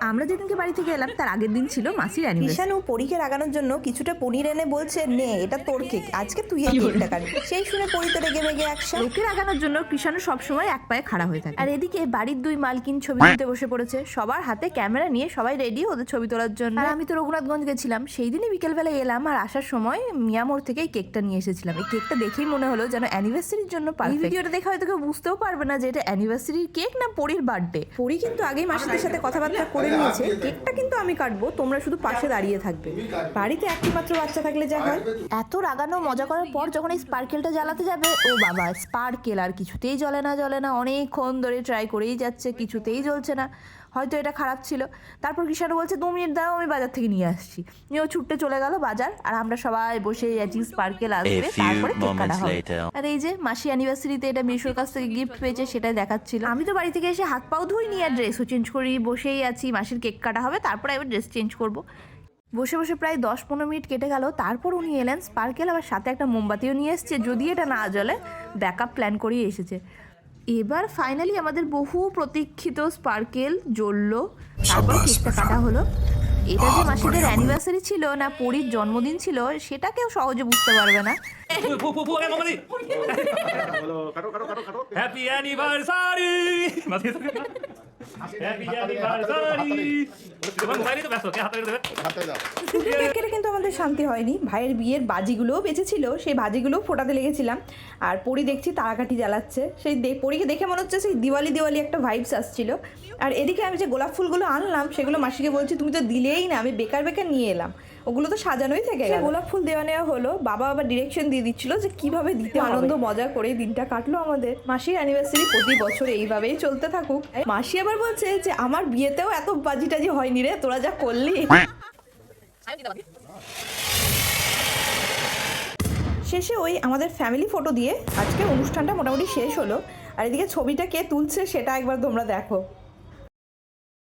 আমরা যেদিনকে বাড়ি থেকে এলাম তার আগের দিন ছিল মাসির অ্যানিভার্সারি। ঈশানু পরীকে রাগানোর জন্য কিছুটা পনির এনে বলছে, নে এটা তোর কেক, আজকে তুই এই কেকটা কাটবি। সেই শুনে পরী তো রেগে মেগে একশো। লোকে রাগানোর জন্য কৃষাণু সবসময় এক পায়ে খাড়া হয়ে থাকে। আর এদিকে বাড়ির দুই মালকিন ছবি তুলতে বসে পড়েছে, সবার হাতে ক্যামেরা নিয়ে সবাই রেডি ওদের ছবি তোলার জন্য। আর আমি তো রঘুনাথগঞ্জ গেছিলাম, সেই দিনই বিকেলবেলা এলাম, আর আসার সময় মিয়ামোড় থেকে এই কেকটা নিয়ে এসেছিলাম। এই কেকটা দেখেই মনে হলো যেন অ্যানিভার্সারির জন্য পারফেক্ট। এই ভিডিওটা দেখে হয়তো কেউ বুঝতেও পারবে না যে এটা অ্যানিভার্সারির কেক না পরীর বার্থডে। পরী কিন্তু আগেই মাসিদের সাথে কথাবার্তা করে নিয়েছে, কেকটা কিন্তু আমি কাটবো, তোমরা শুধু পাশে দাঁড়িয়ে থাকবে। বাড়িতে একটি মাত্র বাচ্চা থাকলে যা হয়। এত রাগানো মজা করার পর যখন এই স্পার্কেলটা জ্বালাতে যাবে, ও বাবা, স্পার্কেল আর কিছুতেই জ্বলে না, অনেকক্ষণ ধরে ট্রাই করেই যাচ্ছে, কিছুতেই জ্বলছে না। হয়তো এটা খারাপ ছিল। তারপর কৃষাণু বলছে 2 মিনিট দাঁড়াও, আমি বাজার থেকে নিয়ে আসছি। নিয়েও ছুটতে চলে গেল বাজার, আর আমরা সবাই বসে আছি স্পার্কেল আসবে তারপরে কেক কাটা হবে। আর এই যে মাসি অ্যানিভার্সারিতে এটা মিশোর কাছ থেকে গিফট পেয়েছে, সেটাই দেখাচ্ছিল। আমি তো বাড়ি থেকে এসে হাত পাও ধুইনি আর ড্রেসও চেঞ্জ করি, বসেই আছি। মাসির কেক কাটা হবে, তারপরে এবার ড্রেস চেঞ্জ করবো। বসে বসে প্রায় 10-15 মিনিট কেটে গেল। তারপর উনি এলেন, স্পার্কেল আবার সাথে একটা মোমবাতিও নিয়ে এসছে, যদি এটা না জ্বলে ব্যাকআপ প্ল্যান করেই এসেছে। এবার ফাইনালি আমাদের বহু প্রতীক্ষিত স্পার্কেল জ্বললো, তারপর কেকটা কাটা হলো। এটা যে মাসিদের অ্যানিভার্সারি ছিল না পরীর জন্মদিন ছিল সেটা কেউ সহজে বুঝতে পারবে না। Happy anniversary. শুধু কেক কেটে কিন্তু আমাদের শান্তি হয়নি, ভাইয়ের বিয়ের বাজিগুলোও বেঁচেছিল, সেই বাজিগুলোও ফোটাতে লেগেছিলাম। আর পরী দেখছি তারাকাঠি জ্বালাচ্ছে, সেই পরীকে দেখে মনে হচ্ছে সেই দিওয়ালি একটা ভাইবস আসছিল। আর এদিকে আমি যে গোলাপ ফুলগুলো আনলাম সেগুলো মাসিকে বলছি, তুমি তো দিলেই না, আমি বেকার নিয়ে এলাম, ওগুলো তো সাজানোই থেকে গেল। গোলাপ ফুল দেওয়া নেওয়া হলো, বাবা আবার ডিরেকশন দিয়ে দিচ্ছিল যে কিভাবে দিতে। আনন্দ মজা করে দিনটা কাটলো আমাদের। মাসির অ্যানিভার্সারি প্রতি বছর এইভাবেই চলতে থাকুক। মাসি আবার বলছে যে আমার বিয়েতেও এত বাজি টাজি হয়নি রে, তোরা যা করলি। শেষে ওই আমাদের ফ্যামিলি ফটো দিয়ে আজকে অনুষ্ঠানটা মোটামুটি শেষ হলো। আর এদিকে ছবিটা কে তুলছে সেটা একবার তোমরা দেখো।